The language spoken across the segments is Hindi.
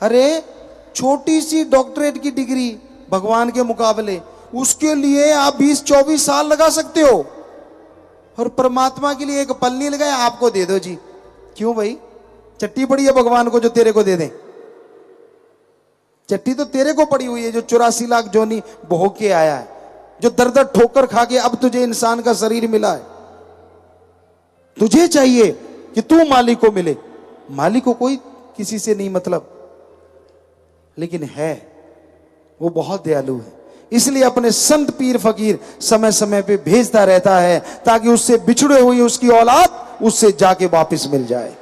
अरे छोटी सी डॉक्टरेट की डिग्री भगवान के मुकाबले, उसके लिए आप 20-24 साल लगा सकते हो, और परमात्मा के लिए एक पल नहीं लगाया, आपको दे दो जी। क्यों भाई? चट्टी पड़ी है भगवान को जो तेरे को दे दे? चट्टी तो तेरे को पड़ी हुई है जो 84 लाख जोनी भोग के आया है, जो दर दर ठोकर खा के अब तुझे इंसान का शरीर मिला है। तुझे चाहिए कि तू मालिक को मिले, मालिक को कोई किसी से नहीं मतलब, लेकिन है वो बहुत दयालु है, इसलिए अपने संत पीर फकीर समय समय पे भेजता रहता है ताकि उससे बिछड़े हुई उसकी औलाद उससे जाके वापस मिल जाए।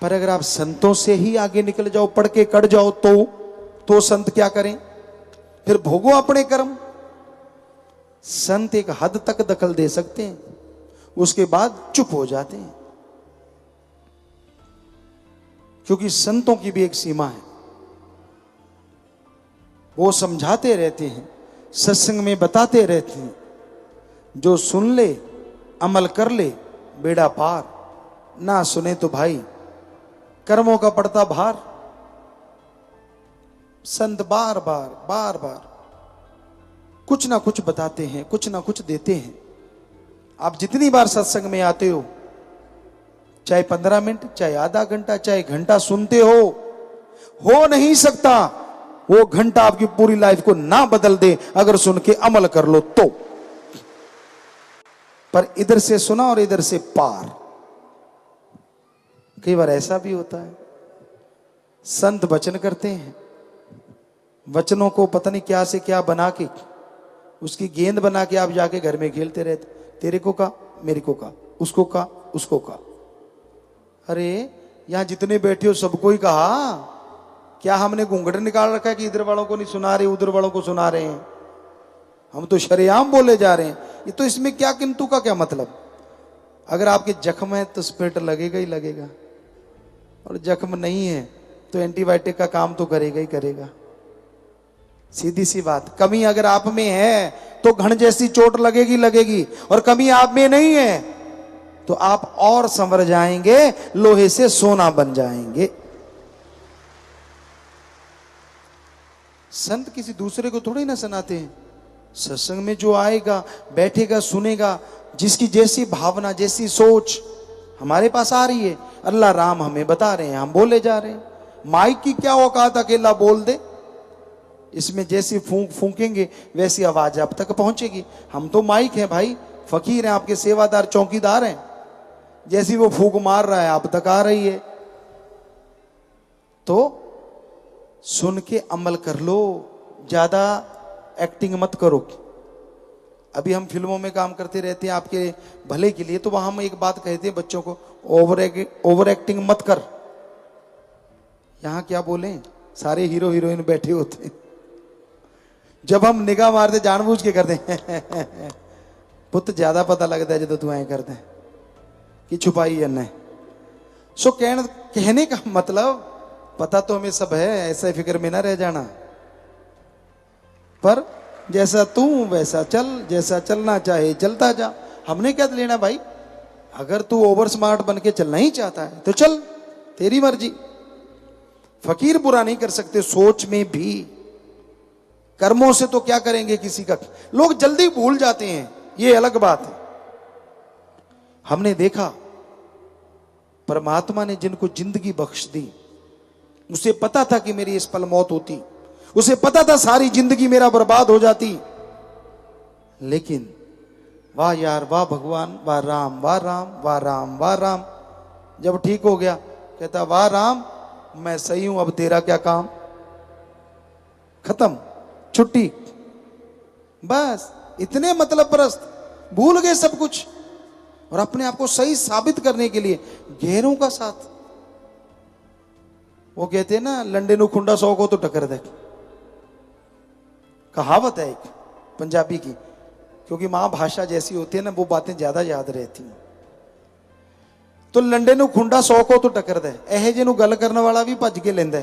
पर अगर आप संतों से ही आगे निकल जाओ, पढ़ के कट जाओ, तो संत क्या करें? फिर भोगो अपने कर्म। संत एक हद तक दखल दे सकते हैं, उसके बाद चुप हो जाते हैं, क्योंकि संतों की भी एक सीमा है। वो समझाते रहते हैं, सत्संग में बताते रहते हैं, जो सुन ले अमल कर ले बेड़ा पार, ना सुने तो भाई कर्मों का पड़ता भार। संत बार बार कुछ ना कुछ बताते हैं, कुछ ना कुछ देते हैं। आप जितनी बार सत्संग में आते हो, चाहे 15 मिनट, चाहे आधा घंटा, चाहे घंटा सुनते हो नहीं सकता वो घंटा आपकी पूरी लाइफ को ना बदल दे अगर सुन के अमल कर लो तो। पर इधर से सुना और इधर से पार। कई बार ऐसा भी होता है, संत वचन करते हैं, वचनों को पता नहीं क्या से क्या बना के, उसकी गेंद बना के आप जाके घर में खेलते रहते, तेरे को कहा, मेरे को कहा, उसको कहा, उसको कहा। अरे यहां जितने बैठे हो सबको ही कहा, क्या हमने घूंघट निकाल रखा है कि इधर वालों को नहीं सुना रहे उधर वालों को सुना रहे हैं? हम तो शरेआम बोले जा रहे हैं। ये तो इसमें क्या किंतु का क्या मतलब? अगर आपके जख्म है तो स्पिरिट लगेगा ही लगेगा, और जख्म नहीं है तो एंटीबायोटिक का काम तो करेगा ही करेगा। सीधी सी बात। कमी अगर आप में है तो घण जैसी चोट लगेगी, और कमी आप में नहीं है तो आप और संवर जाएंगे, लोहे से सोना बन जाएंगे। संत किसी दूसरे को थोड़ी ना सुनाते हैं। सत्संग में जो आएगा, बैठेगा, सुनेगा, जिसकी जैसी भावना, जैसी सोच हमारे पास आ रही है, अल्लाह राम हमें बता रहे हैं, हम बोले जा रहे हैं। माइक की क्या औकात अकेला बोल दे? इसमें जैसी फूंकेंगे वैसी आवाज आप तक पहुंचेगी। हम तो माइक हैं भाई, फकीर हैं, आपके सेवादार, चौकीदार हैं। जैसी वो फूंक मार रहा है आप तक आ रही है। तो सुन के अमल कर लो, ज्यादा एक्टिंग मत करो। अभी हम फिल्मों में काम करते रहते हैं आपके भले के लिए, तो वहां हम एक बात कहते हैं बच्चों को, ओवर एक्टिंग मत कर। यहां क्या बोले, सारे हीरो हीरोइन बैठे होते हैं, जब हम निगाह मारते जानबूझ के करते हैं पुत ज्यादा पता लगता है जो तू ऐ करते हैं कि छुपाई है। सो कहने का मतलब, पता तो हमें सब है, ऐसे फिक्र में ना रह जाना, पर जैसा तू वैसा चल, जैसा चलना चाहे चलता जा। हमने क्या लेना भाई? अगर तू ओवर स्मार्ट बन के चलना ही चाहता है तो चल, तेरी मर्जी। फकीर बुरा नहीं कर सकते सोच में भी, कर्मों से तो क्या करेंगे किसी का। लोग जल्दी भूल जाते हैं, ये अलग बात है। हमने देखा परमात्मा ने जिनको जिंदगी बख्श दी, उसे पता था कि मेरी इस पल मौत होती, उसे पता था सारी जिंदगी मेरा बर्बाद हो जाती, लेकिन वाह यार, वाह भगवान, वाह राम, वाह राम, वाह राम, वाह राम। जब ठीक हो गया कहता, वाह राम मैं सही हूं, अब तेरा क्या काम। खत्म, छुट्टी। बस इतने मतलब परस्त, भूल गए सब कुछ, और अपने आप को सही साबित करने के लिए गैरों का साथ। वो कहते हैं ना, लंडे नु खुंडा 100 को तो टक्कर दे। कहावत है एक पंजाबी की, क्योंकि मां भाषा जैसी होती है ना, वो बातें ज्यादा याद रहती हैं। तो लंडे नु खुंडा 100 को तो टक्कर दे, एहे जे नु गल करने वाला भी भज के लेंदा।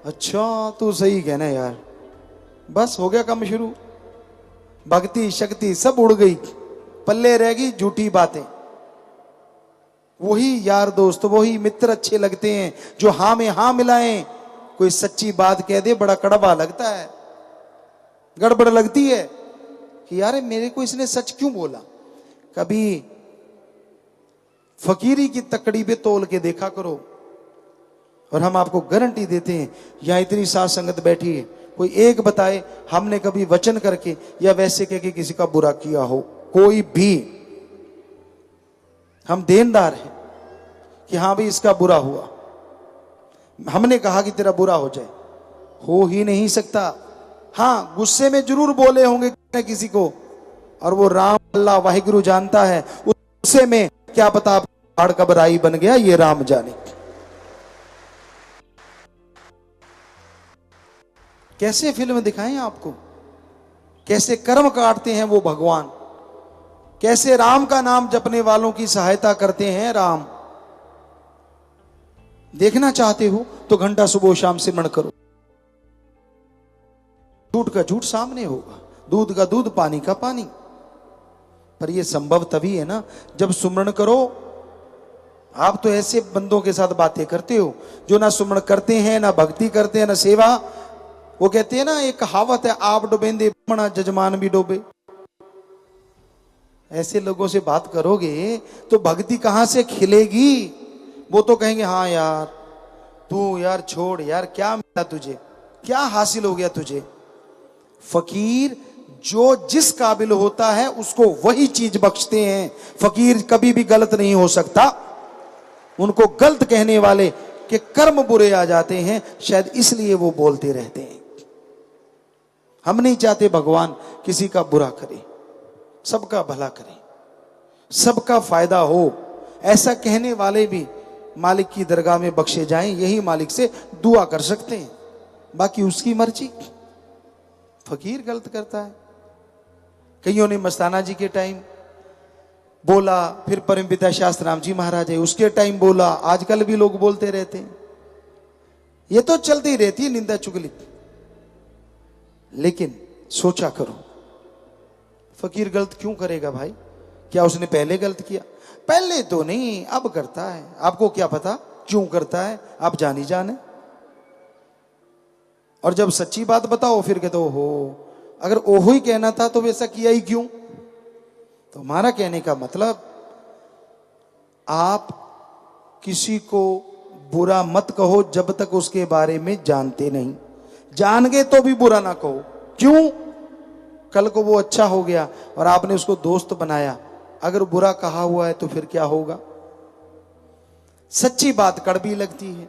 अच्छा तू सही कहना यार, बस हो गया काम शुरू। भक्ति शक्ति सब उड़ गई, पल्ले रह गई झूठी बातें। वही यार दोस्त, वही मित्र अच्छे लगते हैं जो हाँ में हाँ मिलाएं। कोई सच्ची बात कह दे बड़ा कड़वा लगता है, गड़बड़ लगती है कि यार मेरे को इसने सच क्यों बोला। कभी फकीरी की तकड़ी पे तोल के देखा करो। और हम आपको गारंटी देते हैं, यहां इतनी साथ संगत बैठी है, कोई एक बताए हमने कभी वचन करके या वैसे कह के किसी का बुरा किया हो, कोई भी। हम देनदार हैं कि हाँ भाई इसका बुरा हुआ, हमने कहा कि तेरा बुरा हो जाए, हो ही नहीं सकता। हाँ गुस्से में जरूर बोले होंगे किसी को, और वो राम अल्लाह वाहिगुरु जानता है, उस गुस्से में क्या पता आप पहाड़ का बराई बन गया, ये राम जाने। कैसे फिल्म दिखाएं आपको, कैसे कर्म काटते हैं वो भगवान, कैसे राम का नाम जपने वालों की सहायता करते हैं राम। देखना चाहते हो तो घंटा सुबह शाम सिमरण करो, झूठ का झूठ सामने होगा, दूध का दूध पानी का पानी। पर यह संभव तभी है ना जब सुमरण करो। आप तो ऐसे बंदों के साथ बातें करते हो जो ना सुमरण करते हैं, ना भक्ति करते हैं, ना सेवा। वो कहते हैं ना, एक कहावत है, आप डूबेंदे बना जजमान भी डूबे। ऐसे लोगों से बात करोगे तो भक्ति कहां से खिलेगी। वो तो कहेंगे हाँ यार तू यार छोड़ यार, क्या मिला तुझे, क्या हासिल हो गया तुझे। फकीर जो जिस काबिल होता है उसको वही चीज बख्शते हैं। फकीर कभी भी गलत नहीं हो सकता। उनको गलत कहने वाले के कर्म बुरे आ जाते हैं, शायद इसलिए वो बोलते रहते हैं। हम नहीं चाहते भगवान किसी का बुरा करे, सबका भला करे, सबका फायदा हो। ऐसा कहने वाले भी मालिक की दरगाह में बख्शे जाएं, यही मालिक से दुआ कर सकते हैं, बाकी उसकी मर्जी। फकीर गलत करता है। कईयों ने मस्ताना जी के टाइम बोला, फिर परमपिता शास्त्री राम जी महाराज है उसके टाइम बोला, आजकल भी लोग बोलते रहते हैं। ये तो चलती रहती है निंदा चुगली। लेकिन सोचा करो, फकीर गलत क्यों करेगा भाई? क्या उसने पहले गलत किया? पहले तो नहीं, अब करता है। आपको क्या पता क्यों करता है, आप जानी जाने। और जब सच्ची बात बताओ फिर कहते हो अगर ओहो ही कहना था तो वैसा किया ही क्यों। तो हमारा कहने का मतलब, आप किसी को बुरा मत कहो जब तक उसके बारे में जानते नहीं। जान गए तो भी बुरा ना कहो। क्यों? कल को वो अच्छा हो गया और आपने उसको दोस्त बनाया, अगर बुरा कहा हुआ है तो फिर क्या होगा। सच्ची बात कड़वी लगती है।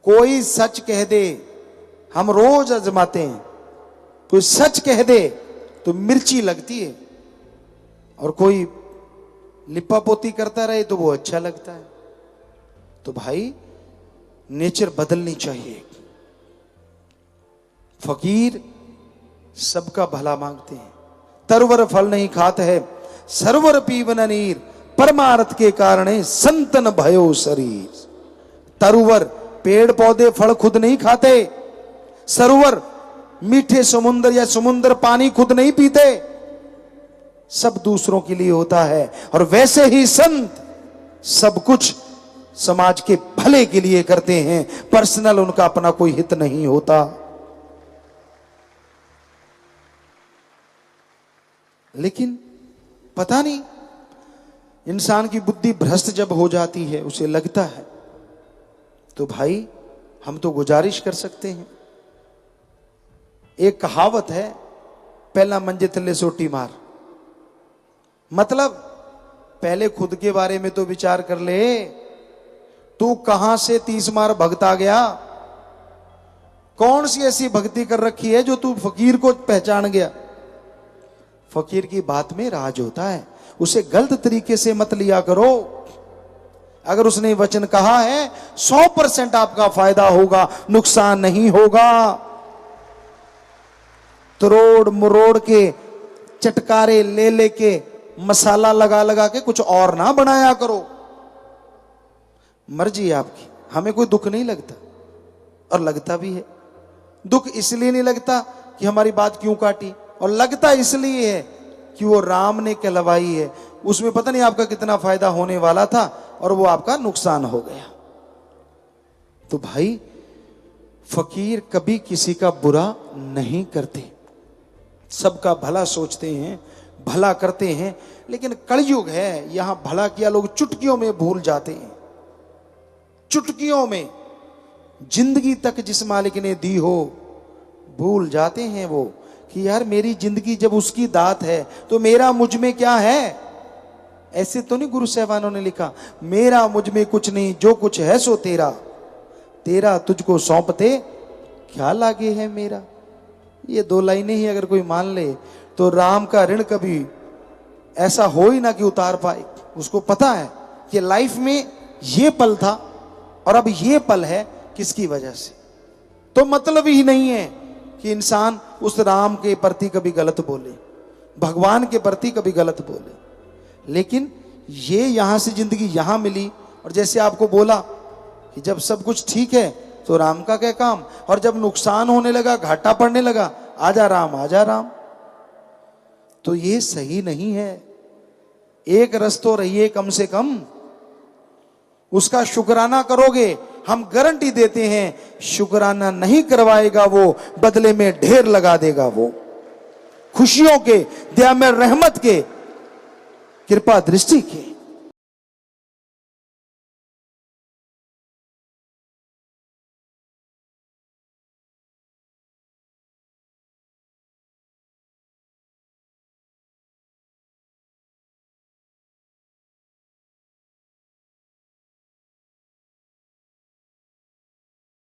कोई सच कह दे, हम रोज आजमाते हैं, कोई सच कह दे तो मिर्ची लगती है, और कोई लिपा पोती करता रहे तो वो अच्छा लगता है। तो भाई नेचर बदलनी चाहिए। फकीर सबका भला मांगते हैं। तरवर फल नहीं खात है, सरवर पीवन नीर, परमार्थ के कारण संतन भयो शरीर। तरवर पेड़ पौधे फल खुद नहीं खाते, सरोवर मीठे समुद्र या समुद्र पानी खुद नहीं पीते, सब दूसरों के लिए होता है। और वैसे ही संत सब कुछ समाज के भले के लिए करते हैं, पर्सनल उनका अपना कोई हित नहीं होता। लेकिन पता नहीं, इंसान की बुद्धि भ्रष्ट जब हो जाती है, उसे लगता है, तो भाई हम तो गुजारिश कर सकते हैं। एक कहावत है, पहला मंजे थल्ले सोटी मार। मतलब पहले खुद के बारे में तो विचार कर ले, तू कहां से 30 मार भक्त आ गया। कौन सी ऐसी भक्ति कर रखी है जो तू फकीर को पहचान गया। फकीर की बात में राज होता है, उसे गलत तरीके से मत लिया करो। अगर उसने वचन कहा है 100% आपका फायदा होगा, नुकसान नहीं होगा। तरोड़ मरोड़ के, चटकारे ले लेके, मसाला लगा लगा के कुछ और ना बनाया करो। मर्जी आपकी, हमें कोई दुख नहीं लगता, और लगता भी है। दुख इसलिए नहीं लगता कि हमारी बात क्यों काटी, और लगता इसलिए है कि वो राम ने कहलवाई है। उसमें पता नहीं आपका कितना फायदा होने वाला था, और वो आपका नुकसान हो गया। तो भाई फकीर कभी किसी का बुरा नहीं करते, सबका भला सोचते हैं, भला करते हैं। लेकिन कलयुग है, यहां भला किया लोग चुटकियों में भूल जाते हैं। चुटकियों में जिंदगी तक जिस मालिक ने दी हो भूल जाते हैं वो कि यार मेरी जिंदगी जब उसकी दात है तो मेरा मुझ में क्या है। ऐसे तो नहीं गुरु साहबानों ने लिखा, मेरा मुझ में कुछ नहीं, जो कुछ है सो तेरा, तेरा तुझको सौंपते क्या लागे है मेरा। ये दो लाइनें ही अगर कोई मान ले तो राम का ऋण कभी ऐसा हो ही ना कि उतार पाए। उसको पता है कि लाइफ में ये पल था और अब ये पल है किसकी वजह से। तो मतलब ही नहीं है कि इंसान उस राम के प्रति कभी गलत बोले, भगवान के प्रति कभी गलत बोले। लेकिन ये यहां से जिंदगी यहां मिली, और जैसे आपको बोला कि जब सब कुछ ठीक है तो राम का क्या काम, और जब नुकसान होने लगा, घाटा पड़ने लगा, आजा राम आजा राम। तो ये सही नहीं है। एक रस तो रहिए कम से कम, उसका शुक्राना करोगे, हम गारंटी देते हैं शुक्राना नहीं करवाएगा वो, बदले में ढेर लगा देगा वो खुशियों के, दया में रहमत के, कृपा दृष्टि के।